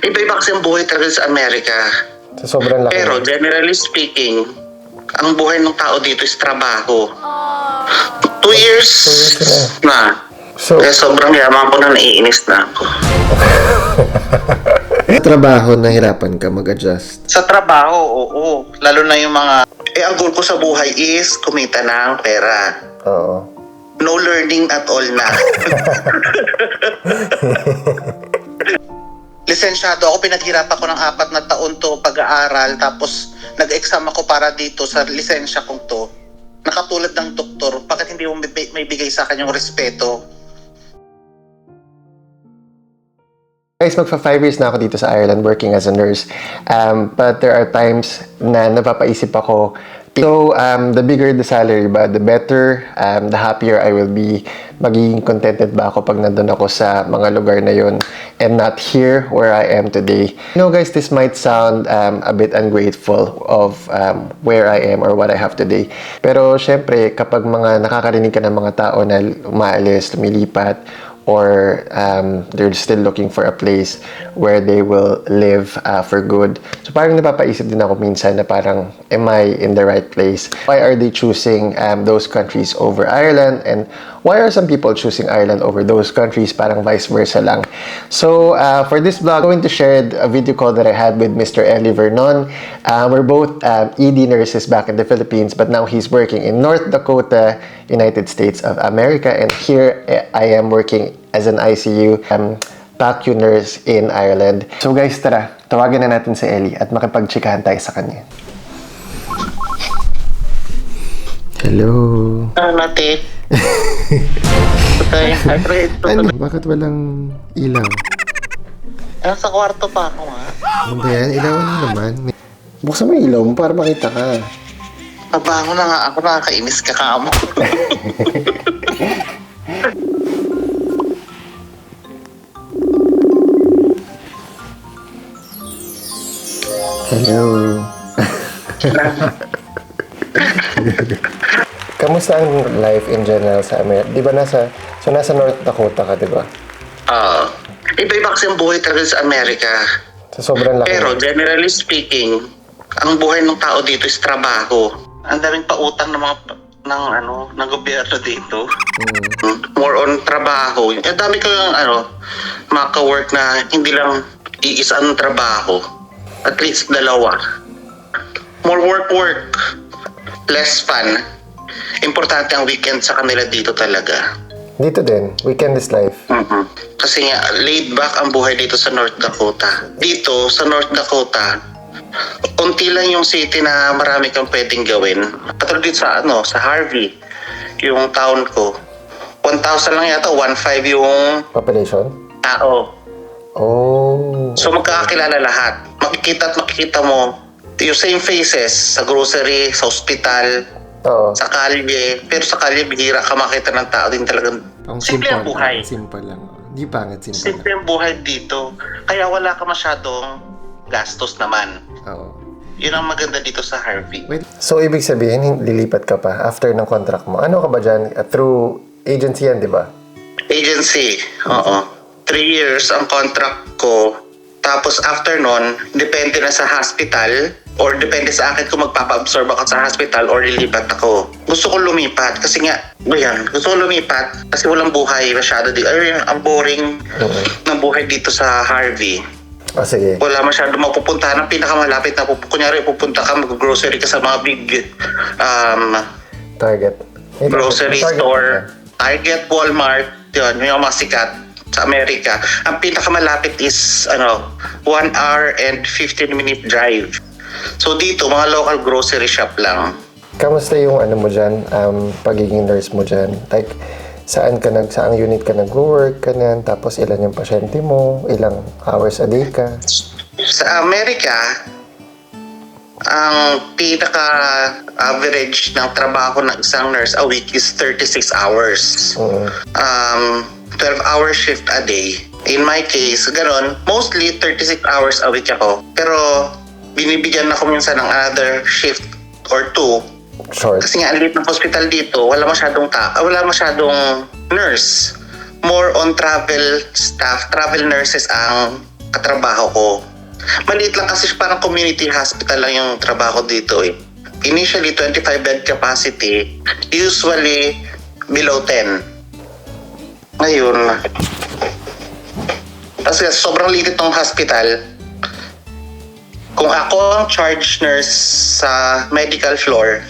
Iba-iba kasi ang buhay talaga sa Amerika. So, sobrang laki. Pero generally speaking, ang buhay ng tao dito is trabaho. 2 years na. So, Kaya sobrang yaman ko na, naiinis na ako. trabaho, nahirapan ka mag-adjust. Sa trabaho, oo. Lalo na yung mga... ang goal ko sa buhay is kumita ng pera. Oo. No learning at all na. Lisensyado ako, pinaghirapan ko ng 4 na taon to pag-aaral, tapos nag-exam ako para dito sa lisensya kong to. Nakatulad ng doktor, bakit hindi mo may bigay sa akin yung respeto? Guys, magpa 5 years na ako dito sa Ireland working as a nurse. But there are times na napapaisip ako, so the bigger the salary ba, the better, the happier I will be. Magiging contented ba ako pag nandun ako sa mga lugar na yun and not here where I am today. You know guys, this might sound a bit ungrateful of where I am or what I have today. Pero syempre, kapag mga nakakarinig ka ng mga tao na umaalis, lumilipat, or they're still looking for a place where they will live for good. So parang napapaisip din ako minsan na parang, am I in the right place? Why are they choosing those countries over Ireland? And why are some people choosing Ireland over those countries? Parang vice versa lang. So for this vlog, I'm going to share a video call that I had with Mr. Eli Vernon. We're both ED nurses back in the Philippines, but now he's working in North Dakota, United States of America. And here I am working as an ICU PACU nurse in Ireland. So guys, tara, tawagan na natin si Eli at makipagtsikahan tayo sa kanya. Hello. Nate. Ano? Bakit walang ilaw? Sa kwarto pa ako nga. Ano ba yan? Ilawan mo naman. Buksan mo yung ilaw mo para makita ka. Nabango na nga ako, nakakainis ka kamo. Hello. Kamusta ang life in general sa Amerika? Di ba nasa North Dakota ka, di ba? Iba-iba kasi ang buhay talaga sa Amerika. So, sobrang laki. Pero generally speaking, ang buhay ng tao dito is trabaho. Ang daming pautang ng gobyerno dito. More on trabaho. Ang dami kang maka-work na hindi lang iisang trabaho. At least 2. More work, less fun. Importante ang weekend sa kanila dito talaga. Dito din, weekend is life. Kasi nga, laid back ang buhay dito sa North Dakota. Dito, sa North Dakota, unti lang yung city na marami kang pwedeng gawin. Patulad dito sa Harvey, yung town ko. 1,000 lang yata, 1,500 yung Population? tao. Oh. So magkakakilala lahat. Makikita mo yung same faces sa grocery, sa hospital, Oo. sa kalye. Pero sa kalye, bihira ka makita ng tao din talagang simple ang buhay. Simple lang. Di pangit, Simple ang buhay dito. Kaya wala ka masyadong gastos naman. Oo. Yun ang maganda dito sa Harvey. Wait. So, ibig sabihin, lilipat ka pa after ng contract mo. Ano ka ba dyan? Through agency yan, di ba? Agency, oo. 3 years ang contract ko. Tapos after nun, depende na sa hospital or depende sa akin kung magpapa-absorb ako sa hospital or lilipat ako. Gusto ko lumipat kasi nga, gusto ko lumipat kasi walang buhay masyado dito. Ang boring ng buhay dito sa Harvey. Sige. Wala masyado mapupuntahan. Ang pinakamalapit na kunyari pupunta ka, mag-grocery ka sa mga big Target. grocery Target. store. Target, Walmart, yun, yung mga sikat sa Amerika. Ang pinakamalapit is 1 hour and 15-minute drive. So dito, mga local grocery shop lang. Kamusta yung mo dyan, pagiging nurse mo dyan? Like, saang unit ka nag-work ka nan, tapos ilan yung pasyente mo, ilang hours a day ka? Sa Amerika, ang pinaka-average ng trabaho ng isang nurse a week is 36 hours. 12-hour shift a day. In my case, gano'n, mostly 36 hours a week ako. Pero binibigyan ako minsan ng another shift or 2. Short. Kasi nga, ang liit ng hospital dito, wala masyadong nurse. More on travel staff, travel nurses ang katrabaho ko. Maliit lang kasi parang community hospital lang yung trabaho dito eh. Initially, 25 bed capacity, usually below 10. Ngayon, kasi sobrang liit ng hospital. Kung ako ang charge nurse sa medical floor,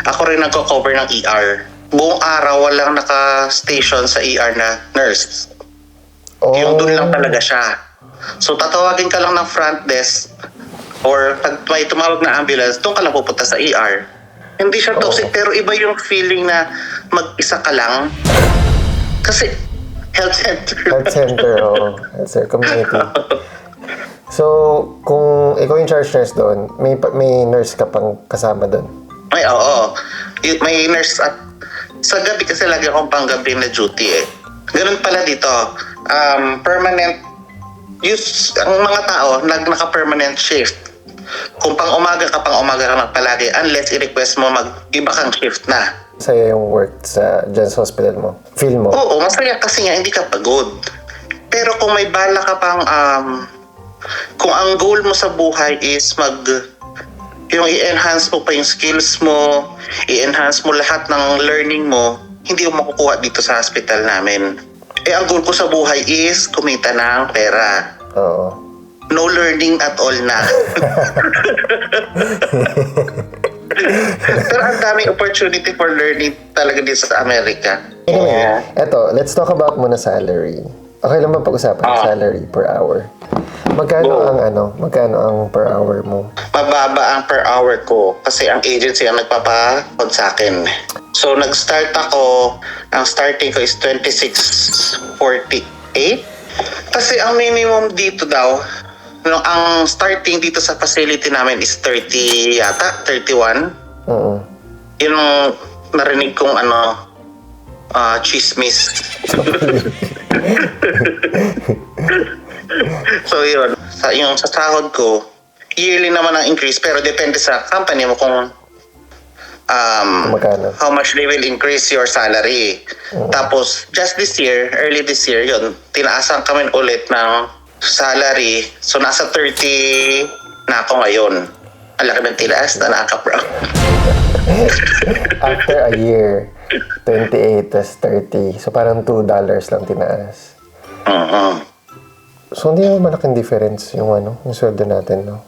ako rin nagko-cover ng ER. Buong araw walang naka-station sa ER na nurse. Yung doon lang talaga siya. So tatawagin ka lang ng front desk or pag may tumawag na ambulance, doon ka lang pupunta sa ER. Hindi siya toxic pero iba yung feeling na mag-isa ka lang. Kasi health center. Health center, Health center, community. So, kung ikaw yung charge nurse doon, may nurse ka pang kasama doon? May, oo. May nurse at sa gabi kasi lagi akong panggabi na duty eh. Ganun pala dito. Permanent use, ang mga tao naka-permanent shift. Kung pang-umaga ka palagi unless i-request mo mag-iba kang shift na. Masaya yung work dyan sa hospital mo? Feel mo? Oo, masaya kasi nga hindi ka pagod. Pero kung may bala ka pang kung ang goal mo sa buhay is yung i-enhance mo pa yung skills mo, i-enhance mo lahat ng learning mo, hindi mo makukuha dito sa hospital namin. Ang goal ko sa buhay is kumita ng pera. Oo. No learning at all na. Pero ang daming opportunity for learning talaga dito sa Amerika. Anyway, eto, let's talk about muna salary. Okay lang ba pag-usapan salary per hour? Magkano ang per hour mo? Mababa ang per hour ko kasi ang agency ang nagpapakod sa akin. So nag-start ako, ang starting ko is 26.48. Kasi ang minimum dito daw, ang starting dito sa facility namin is 30 yata, 31. Oo. Yung narinig kong chismis. So yun, yung sa sahod ko, yearly naman ang increase pero depende sa company mo kung Magkano? how much they will increase your salary. Tapos just early this year yun, tinaasan kami ulit ng salary. So nasa 30 na ako ngayon. Ang laki ng tilaas na nakaka-bro. After a year, 28 tas 30. So parang $2 lang tinaas. So hindi naman malaking difference yung yung sweldo natin, no?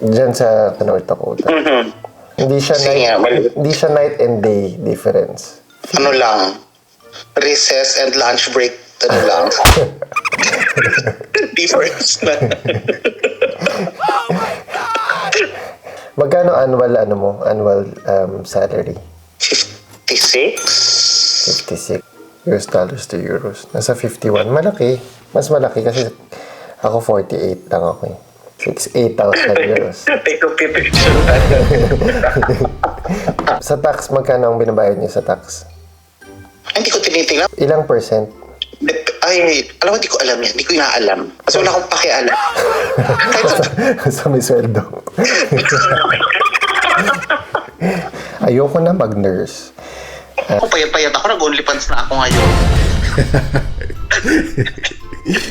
Diyan sa North Dakota. Hindi siya night and day difference. Ano lang, recess and lunch break, lang. Difference na. Magkano annual salary? 56? 56 US dollars to euros. Nasa 51. Malaki. Mas malaki kasi ako 48 lang ako eh. 8,000 euros. Take a picture. Sa tax, magkano ang binabayad niyo sa tax? Hindi ko tinitingnan. Ilang percent? Alam mo, hindi ko alam yan. Hindi ko inaalam. Kasi wala akong pakialam. Sa may sweldo. Ayoko na mag-nurse. Payat-payat ako. Nag-onlyfans na ako ngayon.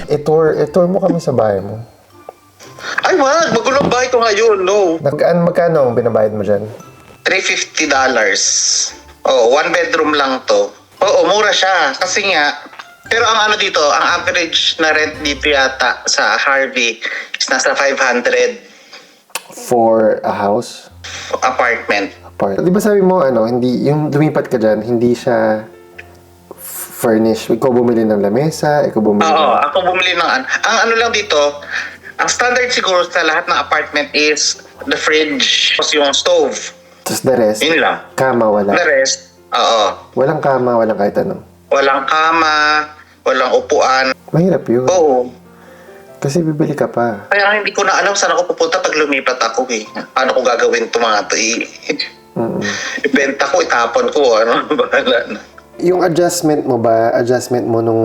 I-tour mo kami sa bahay mo. Ay, wag. Magulo ang bahay ko ngayon. No. Magkano ang binabayad mo dyan? $350. Oh, 1 bedroom lang to. Oo, mura siya. Kasi nga, pero ang dito, ang average na rent dito yata sa Harvey is nasa 500 For a house? apartment. Di ba sabi mo, hindi, yung lumipat ka dyan, hindi siya furnished. Ikaw bumili ng lamesa, ikaw bumili Oo, ako bumili ng ang lang dito, ang standard siguro sa lahat ng apartment is the fridge, tapos yung stove. Tapos the rest, Yun lang. kama wala. The rest, oo. Walang kama, walang kahit ano. Walang kama, walang upuan. Mahirap yun. Oo. Kasi bibili ka pa. Kaya hindi ko na alam saan ako pupunta pag lumipat ako eh. Ano ko gagawin ito mga ito eh. Ibenta ko, itapon ko, bahala na. Yung adjustment mo nung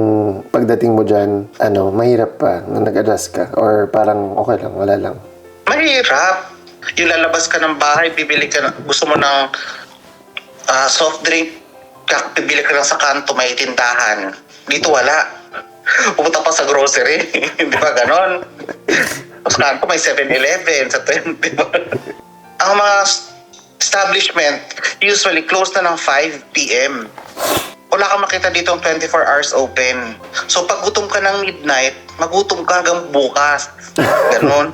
pagdating mo dyan, mahirap pa na nag-adjust ka? Or parang okay lang, wala lang? Mahirap. Yung lalabas ka ng bahay, bibili ka, gusto mo ng soft drink, bibili ka lang sa kanto, may tindahan. Dito wala. Pupunta pa sa grocery. Di ba ganon? Tapos ko may 7-Eleven sa 20. Di ba? Ang mga establishment usually close na ng 5 p.m. Wala kang makita dito 24 hours open. So pag gutom ka ng midnight, magutom ka hanggang bukas. Ganon.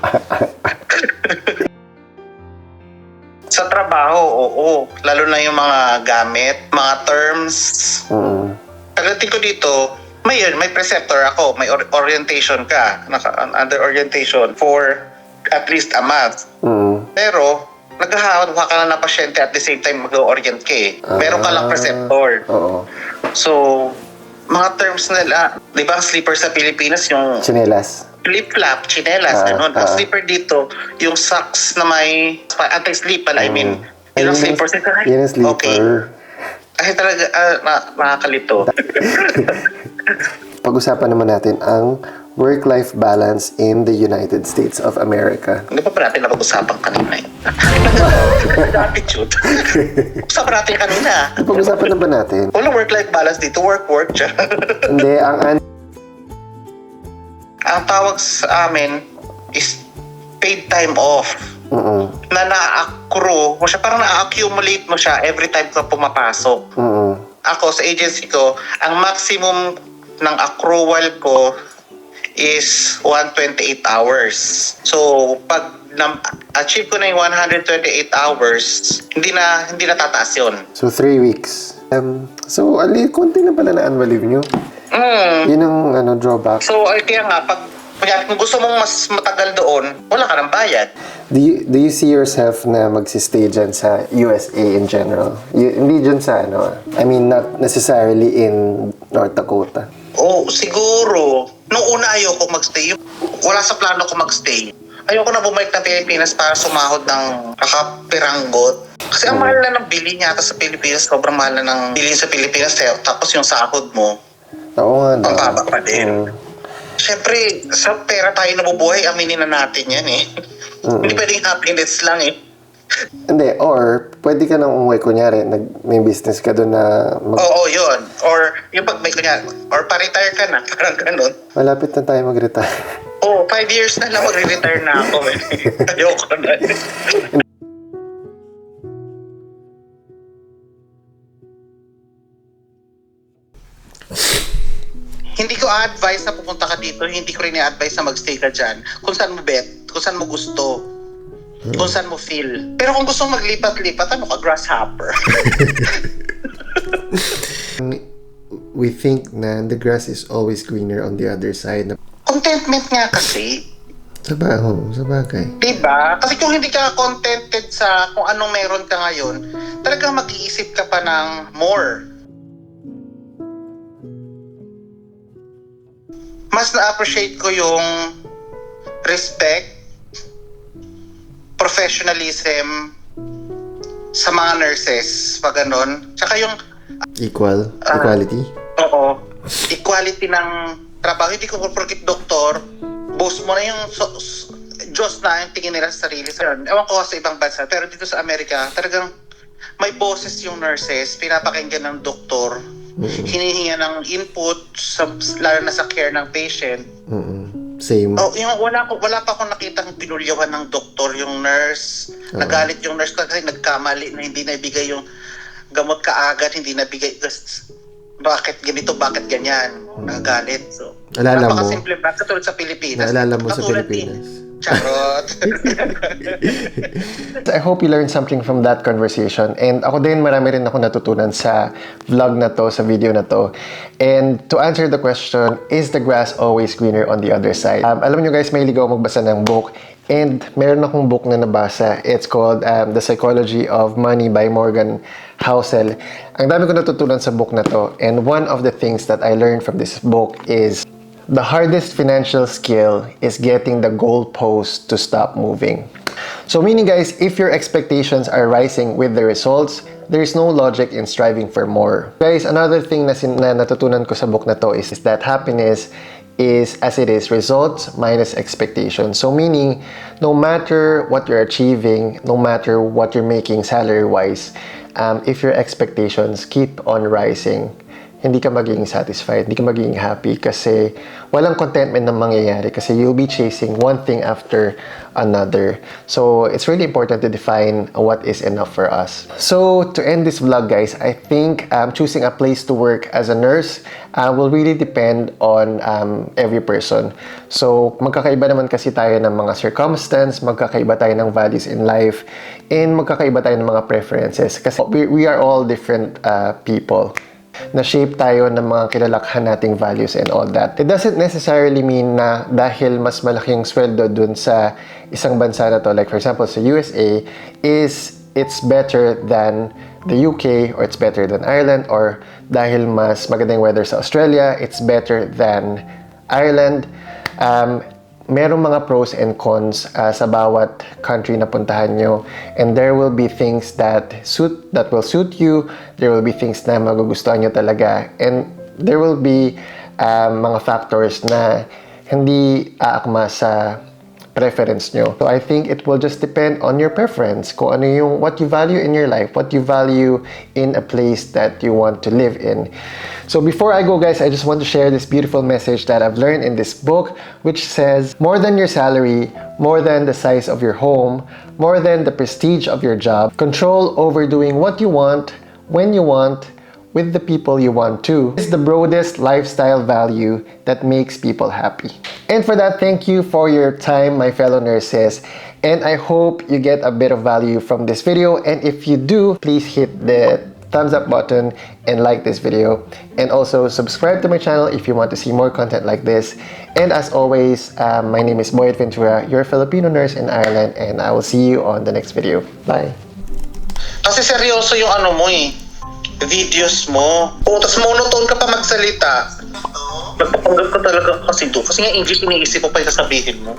Sa trabaho, oo. Lalo na yung mga gamit, mga terms. Pagdating ko dito, may preceptor ako, may orientation ka, under orientation for at least a month. Pero, naghahawa ka na ng pasyente at the same time mag-orient ka eh. Meron ka lang preceptor. So, mga terms nila, di ba ang slipper sa Pilipinas yung Chinelas. flip-flop, chinelas, ganun. Ang slipper dito, yung socks na may anti-slip pala, I mean. Yun ang slipper. Yun ang slipper. Okay. Ay talaga, nakakalito. Pag-usapan naman natin ang work-life balance in the United States of America. Hindi pa natin napag-usapan kanina eh. Attitude. Usapan natin kanina. Pag-usapan na ba natin? Walang work-life balance dito, work dyan. Hindi, Ang tawag sa amin is paid time off. Na na-accrue mo siya, parang na-accumulate mo siya every time ka pumapasok. Ako, sa agency ko, ang maximum ng accrual ko is 128 hours. So, pag achieve ko na yung 128 hours, hindi na tataas yun. So, 3 weeks. So, konti na pala na annual leave nyo. Yun ang drawback. So, kaya nga, kung gusto mong mas matagal doon, wala ka ng bayad. Do you see yourself na magsistay dyan sa USA in general? Hindi dyan sa I mean, not necessarily in North Dakota. Oh, siguro. Nung una ayoko magstay. Wala sa plano ko magstay. Ayoko na bumalik ng Pilipinas para sumahod ng kakapiranggot. Kasi ang mahal na ng bilhin yata sa Pilipinas. Sobrang mahal na ng bilhin sa Pilipinas. Tapos yung sahod mo, Oo nga na. ang baba pa din. Siyempre, sa pera tayo nabubuhay, aminin na natin yan eh. Hindi pwedeng happiness lang eh. Hindi, or pwede ka nang umuwi, kunyari, may business ka doon na Oo, yun. Or yung pag may kunya, or pa-retire ka na, parang ganun. malapit na tayo mag-retire. Oo, 5 years na lang magre-retire na ako eh. Ayoko na. Hindi ko advise na pupunta ka dito, hindi ko rin i-advise na magstay ka dyan. Kung saan mo kung saan mo gusto, kung saan mo feel. Pero kung gusto mo maglipat-lipat, ano ka, grasshopper? We think na the grass is always greener on the other side. Contentment nga kasi. Sa bagay. Diba? Kasi kung hindi ka contented sa kung anong meron ka ngayon, talagang mag-iisip ka pa ng more. Mas na-appreciate ko yung respect, professionalism sa mga nurses, pag ganon. Tsaka yung Equality? Oo. Equality ng trabaho. Hindi ko porkit doktor, boss mo na yung Diyos na yung tingin nila sa sarili. Ewan ko sa ibang bansa, pero dito sa Amerika, talagang may boses yung nurses, pinapakinggan ng doktor, hinihinga ng input, lalo na sa care ng patient. Same. Oh, wala pa akong nakitang pinulyawan ng doktor yung nurse. Nagalit yung nurse kasi nagkamali na hindi naibigay yung gamot kaagad, hindi nabigay. Bakit ganito, bakit ganyan? Nagalit. So, napakasimple ba? Katulad sa Pilipinas. Naalala mo sa Pilipinas. Charot. I hope you learned something from that conversation. And ako din, marami rin ako natutunan sa vlog na to, sa video na to. And to answer the question, is the grass always greener on the other side? Alam nyo guys, may ligaw magbasa ng book. And meron akong book na nabasa. It's called The Psychology of Money by Morgan Housel. Ang dami ko natutunan sa book na to. And one of the things that I learned from this book is the hardest financial skill is getting the goalpost to stop moving. So meaning guys, if your expectations are rising with the results, there is no logic in striving for more. Guys, another thing na natutunan ko sa book na to is that happiness is as it is results minus expectations. So meaning, no matter what you're achieving, no matter what you're making salary-wise, if your expectations keep on rising, hindi ka magiging satisfied, hindi ka magiging happy kasi walang contentment na mangyayari kasi you'll be chasing one thing after another. So, it's really important to define what is enough for us. So, to end this vlog, guys, I think choosing a place to work as a nurse will really depend on every person. So, magkakaiba naman kasi tayo ng mga circumstance, magkakaiba tayo ng values in life, and magkakaiba tayo ng mga preferences. Kasi we are all different people. Na-shape tayo ng mga kilalakhan nating values and all that. It doesn't necessarily mean na dahil mas malaking sweldo dun sa isang bansa na to, like for example sa USA, it's better than the UK or it's better than Ireland, or dahil mas magandang weather sa Australia, it's better than Ireland. Merong mga pros and cons sa bawat country na puntahan nyo, and there will be things that will suit you, there will be things na magugustuhan nyo talaga, and there will be mga factors na hindi aakma sa preference nyo. So I think it will just depend on your preference, kung ano yung what you value in your life, what you value in a place that you want to live in. So before I go, guys, I just want to share this beautiful message that I've learned in this book, which says, more than your salary, more than the size of your home, more than the prestige of your job, control over doing what you want, when you want, with the people you want to, is the broadest lifestyle value that makes people happy. And for that, thank you for your time, my fellow nurses. And I hope you get a bit of value from this video. And if you do, please hit the thumbs up button and like this video. And also subscribe to my channel if you want to see more content like this. And as always, my name is Boyd Ventura, your Filipino nurse in Ireland, and I will see you on the next video. Bye. Kasi seryoso yung ano mo videos mo. O, tas monotone ka pa magsalita. Nagpapanggap ka talaga kasi doon. Kasi nga English iniisip mo pa yung sasabihin mo.